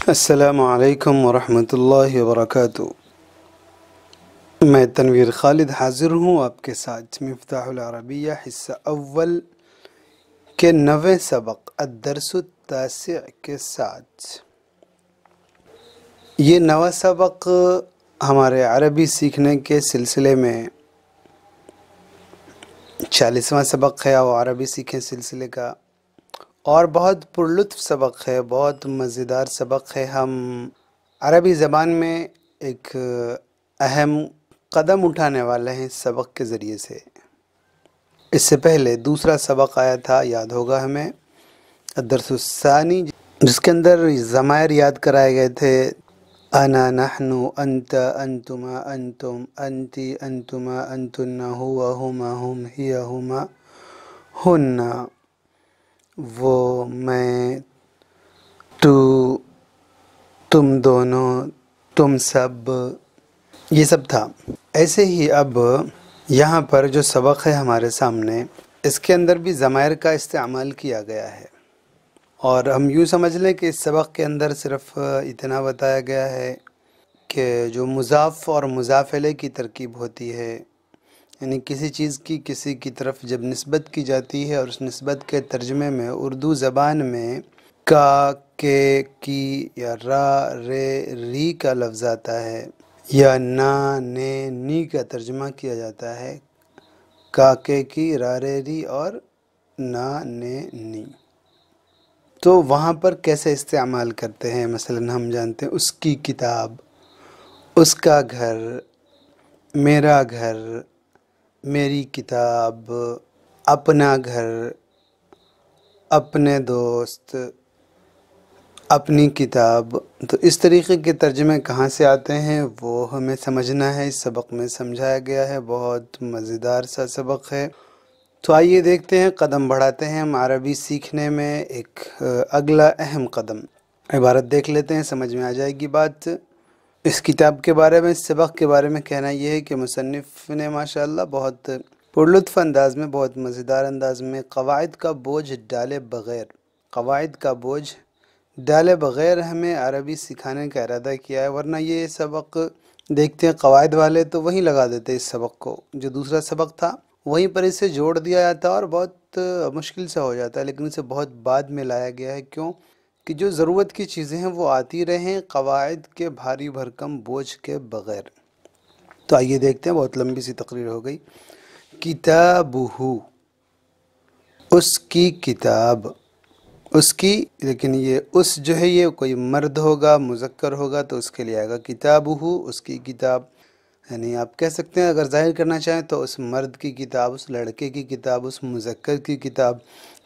السلام علیکم ورحمۃ اللہ وبرکاتہ۔ میں تنویر خالد حاضر ہوں آپ کے ساتھ مفتاح العربیہ حصہ اول کے 9ویں سبق الدرس التاسع کے ساتھ۔ یہ 9واں سبق ہمارے عربی سیکھنے کے سلسلے میں 40واں سبق ہے اور عربی سیکھیں سلسلے کا، اور بہت پرلطف سبق ہے، بہت مزیدار سبق ہے۔ ہم عربی زبان میں ایک اہم قدم اٹھانے والے ہیں اس سبق کے ذریعے سے۔ اس سے پہلے دوسرا سبق آیا تھا، یاد ہوگا ہمیں، الدرس الثانی، جس کے اندر ضمائر یاد کرائے گئے تھے۔ انا، نحن، انت، انتما، انتم، انتی، انتما، انتن، ہوا، ہما، ہم، ہی، ہما، ہن، وہ، میں، تو، تم دونوں، تم سب، یہ سب تھا۔ ایسے ہی اب یہاں پر جو سبق ہے ہمارے سامنے، اس کے اندر بھی ضمائر کا استعمال کیا گیا ہے، اور ہم یوں سمجھ لیں کہ اس سبق کے اندر صرف اتنا بتایا گیا ہے کہ جو مضاف اور مضاف الیہ کی ترکیب ہوتی ہے، یعنی کسی چیز کی کسی کی طرف جب نسبت کی جاتی ہے اور اس نسبت کے ترجمے میں اردو زبان میں کا، کے، کی یا را، رے، ری کا لفظ آتا ہے، یا نا، نے، نی کا ترجمہ کیا جاتا ہے، کا، کے، کی، را، رے، ری اور نا، نے، نی، تو وہاں پر کیسے استعمال کرتے ہیں؟ مثلا ہم جانتے ہیں اس کی کتاب، اس کا گھر، میرا گھر، میری کتاب، اپنا گھر، اپنے دوست، اپنی کتاب۔ تو اس طریقے کے ترجمے کہاں سے آتے ہیں وہ ہمیں سمجھنا ہے، اس سبق میں سمجھایا گیا ہے، بہت مزیدار سا سبق ہے۔ تو آئیے دیکھتے ہیں، قدم بڑھاتے ہیں ہم عربی سیکھنے میں ایک اگلا اہم قدم۔ عبارت دیکھ لیتے ہیں، سمجھ میں آ جائے گی بات۔ اس کتاب کے بارے میں، اس سبق کے بارے میں کہنا یہ ہے کہ مصنف نے ماشاءاللہ بہت پرلطف انداز میں، بہت مزیدار انداز میں قواعد کا بوجھ ڈالے بغیر ہمیں عربی سکھانے کا ارادہ کیا ہے، ورنہ یہ سبق دیکھتے ہیں قواعد والے تو وہیں لگا دیتے اس سبق کو، جو دوسرا سبق تھا وہیں پر اسے جوڑ دیا جاتا اور بہت مشکل سے ہو جاتا ہے، لیکن اسے بہت بعد میں لایا گیا ہے۔ کیوں؟ کہ جو ضرورت کی چیزیں ہیں وہ آتی رہیں قواعد کے بھاری بھرکم بوجھ کے بغیر۔ تو آئیے دیکھتے ہیں، بہت لمبی سی تقریر ہو گئی۔ کتابہ، اس کی کتاب، اس کی، لیکن یہ اس جو ہے یہ کوئی مرد ہوگا، مذکر ہوگا تو اس کے لیے آئے گا کتابہ، اس کی کتاب، یعنی آپ کہہ سکتے ہیں اگر ظاہر کرنا چاہیں تو اس مرد کی کتاب، اس لڑکے کی کتاب، اس مذکر کی کتاب۔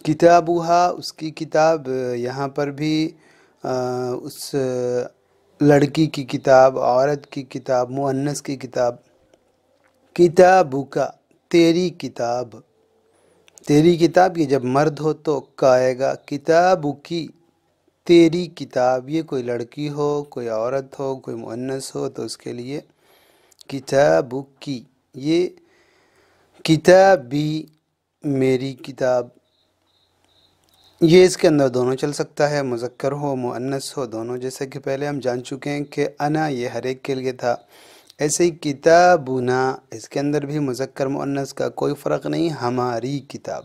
کتابہ، اس کی کتاب، یہاں پر بھی اس لڑکی کی کتاب، عورت کی کتاب، مؤنث کی کتاب۔ کتابک، تیری کتاب، تیری کتاب، یہ جب مرد ہو تو کا آئے گا۔ کتابکی، تیری کتاب، یہ کوئی لڑکی ہو، کوئی عورت ہو، کوئی مؤنث ہو تو اس کے لیے کتابکی۔ یہ کتابی، میری کتاب، یہ اس کے اندر دونوں چل سکتا ہے، مذکر ہو مؤنث ہو دونوں، جیسے کہ پہلے ہم جان چکے ہیں کہ انا یہ ہر ایک کے لیے تھا۔ ایسے ہی کتابنا، اس کے اندر بھی مذکر مؤنث کا کوئی فرق نہیں، ہماری کتاب۔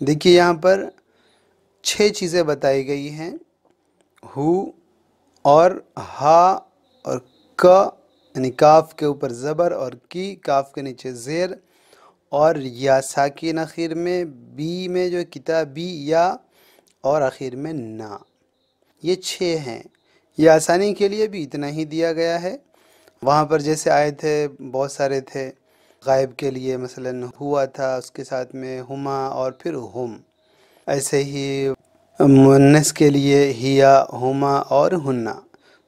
دیکھیے یہاں پر 6 چیزیں بتائی گئی ہیں، ہو اور ہا اور کا، یعنی کاف کے اوپر زبر، اور کی، کاف کے نیچے زیر، اور یا ساکن اخیر میں، بی میں جو کتابی یا، اور اخیر میں نا، یہ 6 ہیں۔ یہ آسانی کے لیے بھی اتنا ہی دیا گیا ہے، وہاں پر جیسے آئے تھے بہت سارے تھے غائب کے لیے، مثلا ہوا تھا، اس کے ساتھ میں ہما اور پھر ہم، ایسے ہی مؤنث کے لیے ہیا، ہما اور ہننا۔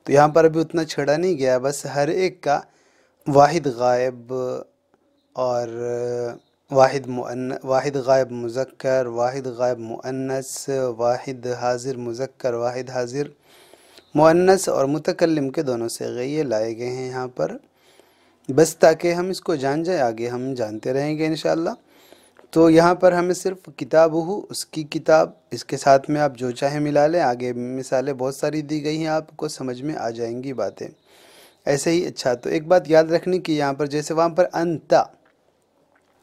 تو یہاں پر ابھی اتنا چھڑا نہیں گیا، بس ہر ایک کا واحد غائب اور واحد غائب مذکر، واحد غائب مؤنث، واحد حاضر مذکر، واحد حاضر مؤنث، اور متکلم کے دونوں صیغے یہ لائے گئے ہیں یہاں پر، بس تاکہ ہم اس کو جان جائیں، آگے ہم جانتے رہیں گے انشاءاللہ۔ تو یہاں پر ہمیں صرف کتابہ اس کی کتاب، اس کے ساتھ میں آپ جو چاہیں ملا لیں، آگے مثالیں بہت ساری دی گئی ہیں، آپ کو سمجھ میں آ جائیں گی باتیں ایسے ہی۔ اچھا، تو ایک بات یاد رکھنی کہ یہاں پر جیسے وہاں پر انتا،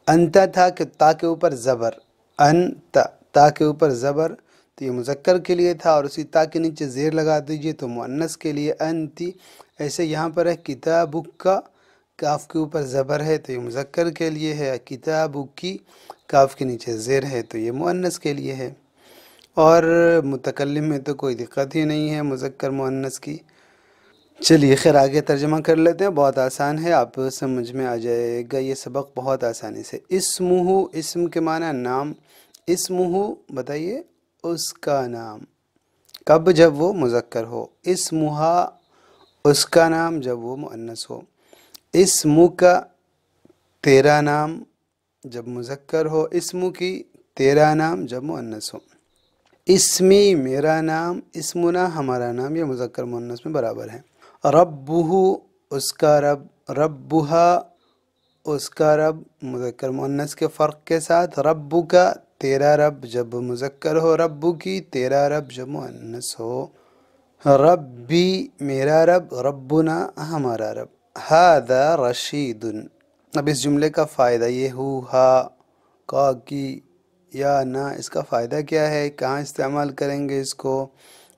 انتا تھا کہ تا کے اوپر زبر، انتا تا کے اوپر زبر، تو یہ مذکر کے لیے تھا، اور اسی تا کے نیچے زیر لگا دیجئے تو مؤنث کے لیے انتی۔ ایسے یہاں پر ہے کتابک کا، کاف کے اوپر زبر ہے تو یہ مذکر کے لیے ہے، کتابک کی کاف کے نیچے زیر ہے تو یہ مؤنث کے لیے ہے۔ اور متکلم میں تو کوئی دقت ہی نہیں ہے مذکر مؤنث کی۔ چلیے خیر آگے ترجمہ کر لیتے ہیں، بہت آسان ہے، آپ سمجھ میں آ جائے گا یہ سبق بہت آسانی سے۔ اسمہ، اسم کے معنی نام، اسمہ بتائیے اس کا نام، کب؟ جب وہ مذکر ہو۔ اسمہا اس کا نام، جب وہ مؤنث ہو۔ اسمہ کا تیرا نام، جب مذکر ہو۔ اسم کی تیرا نام، جب مؤنث ہو۔ اسمی میرا نام، اسمنا ہمارا نام، یہ مذکر مؤنث میں برابر ہے۔ ربہ اس کا رب، ربہا اس کا رب، مذکر مؤنث کے فرق کے ساتھ۔ رب کا تیرا رب، جب مذکر ہو۔ رب کی تیرا رب، جب مؤنث ہو۔ ربی میرا رب، ربنا ہمارا رب۔ ھذا رشید، اب اس جملے کا فائدہ یہ ہو، ہا، کا، کی، یا، نا، اس کا فائدہ کیا ہے، کہاں استعمال کریں گے اس کو،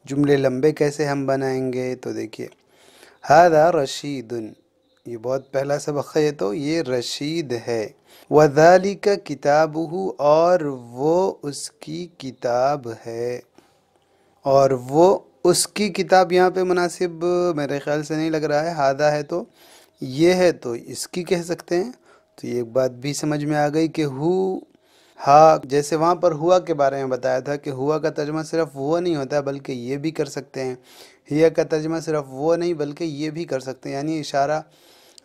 جملے لمبے کیسے ہم بنائیں گے؟ تو دیکھیے ھذا رشید، یہ بہت پہلا سبق ہے، تو یہ رشید ہے۔ وذالک کتابہ، اور وہ اس کی کتاب ہے، اور وہ اس کی کتاب یہاں پہ مناسب میرے خیال سے نہیں لگ رہا ہے، ھذا ہے تو یہ ہے تو اس کی کہہ سکتے ہیں۔ تو یہ ایک بات بھی سمجھ میں آ گئی کہ ہو، ہاں، جیسے وہاں پر ہوا کے بارے میں بتایا تھا کہ ہوا کا ترجمہ صرف وہ نہیں ہوتا بلکہ یہ بھی کر سکتے ہیں، ہیا کا ترجمہ صرف وہ نہیں بلکہ یہ بھی کر سکتے ہیں، یعنی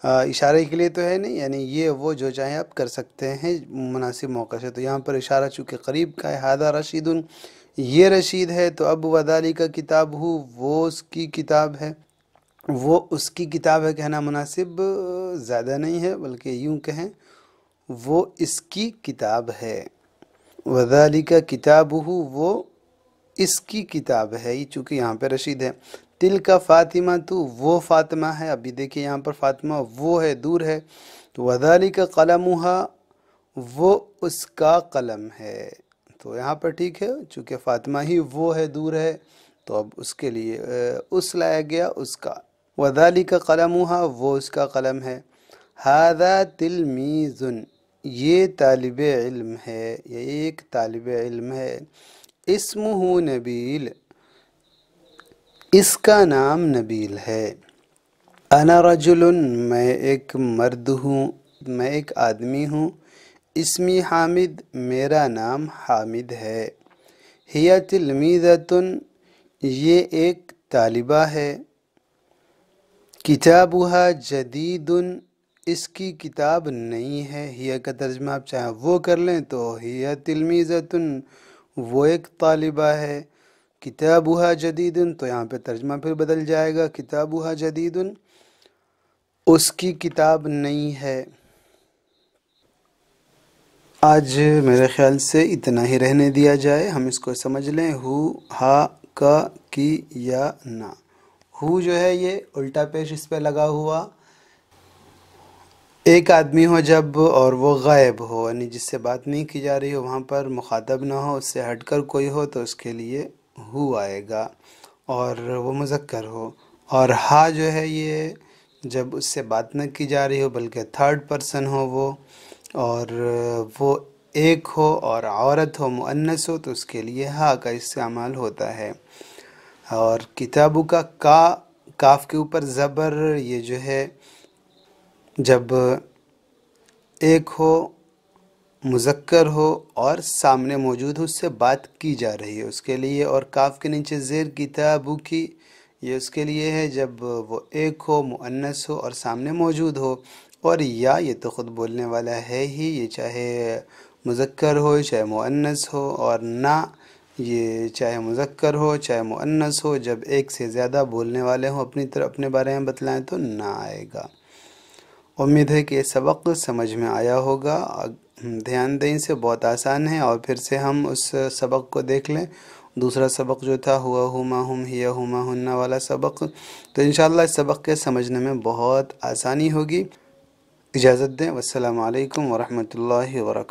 اشارے کے لیے تو ہے نہیں، یعنی یہ وہ جو چاہیں آپ کر سکتے ہیں مناسب موقع سے۔ تو یہاں پر اشارہ چونکہ قریب کا ہے، ھذا رشید، یہ رشید ہے، تو اب وذالک کتاب ہو، وہ اس کی کتاب ہے، وہ اس کی کتاب ہے کہنا مناسب زیادہ نہیں ہے بلکہ یوں کہیں وہ اس کی کتاب ہے۔ وذالک کتابہ، وہ اس کی کتاب ہے، یہ چونکہ یہاں پہ رشید ہے۔ تلک فاطمہ، تو وہ فاطمہ ہے، ابھی دیکھیں یہاں پر فاطمہ وہ ہے، دور ہے، تو وذالک قلمہا، وہ اس کا قلم ہے، تو یہاں پر ٹھیک ہے چونکہ فاطمہ ہی وہ ہے، دور ہے، تو اب اس کے لیے اس لایا گیا، اس کا۔ وذالک قلمہا، وہ اس کا قلم ہے۔ ھذا تلمیذ، یہ طالب علم ہے، یہ ایک طالب علم ہے۔ اسمہ نبیل، اس کا نام نبیل ہے۔ انا رجل، میں ایک مرد ہوں، میں ایک آدمی ہوں۔ اسمی حامد، میرا نام حامد ہے۔ ہی تلمیذۃ، یہ ایک طالبہ ہے۔ کتابہ جدید، اس کی کتاب نئی ہے۔ ہی کا ترجمہ آپ چاہیں وہ کر لیں تو ہی تلمیذۃ، وہ ایک طالبہ ہے۔ کتابہ جدید، تو یہاں پہ ترجمہ پھر بدل جائے گا، کتابہ جدید، اس کی کتاب نئی ہے۔ آج میرے خیال سے اتنا ہی رہنے دیا جائے، ہم اس کو سمجھ لیں، ہو، ہا، کا، کی، یا، نا۔ ہو جو ہے یہ الٹا پیش اس پہ لگا ہوا، ایک آدمی ہو جب اور وہ غائب ہو، یعنی جس سے بات نہیں کی جا رہی ہو، وہاں پر مخاطب نہ ہو، اس سے ہٹ کر کوئی ہو تو اس کے لیے ہو آئے گا، اور وہ مذکر ہو۔ اور ہا جو ہے یہ جب اس سے بات نہ کی جا رہی ہو بلکہ تھرڈ پرسن ہو وہ، اور وہ ایک ہو اور عورت ہو، مؤنث ہو، تو اس کے لیے ہا کا استعمال ہوتا ہے۔ اور کتابوں کا کاف کے اوپر زبر، یہ جو ہے جب ایک ہو، مذکر ہو اور سامنے موجود ہو، اس سے بات کی جا رہی ہے اس کے لیے۔ اور کاف کے نیچے زیر کتابو کی، یہ اس کے لیے ہے جب وہ ایک ہو، مؤنث ہو اور سامنے موجود ہو۔ اور یا، یہ تو خود بولنے والا ہے ہی، یہ چاہے مذکر ہو چاہے مؤنث ہو، اور نا، یہ چاہے مذکر ہو چاہے مؤنث ہو، جب ایک سے زیادہ بولنے والے ہوں اپنی طرف اپنے بارے میں بتلائیں تو نہ آئے گا۔ امید ہے کہ یہ سبق سمجھ میں آیا ہوگا۔ دھیان دیں، اسے بہت آسان ہے، اور پھر سے ہم اس سبق کو دیکھ لیں۔ دوسرا سبق جو تھا ہوا ہما ہم ہیا ہما ہننا والا سبق، تو انشاءاللہ اس سبق کے سمجھنے میں بہت آسانی ہوگی۔ اجازت دیں، والسلام علیکم ورحمۃ اللہ وبرکاتہ۔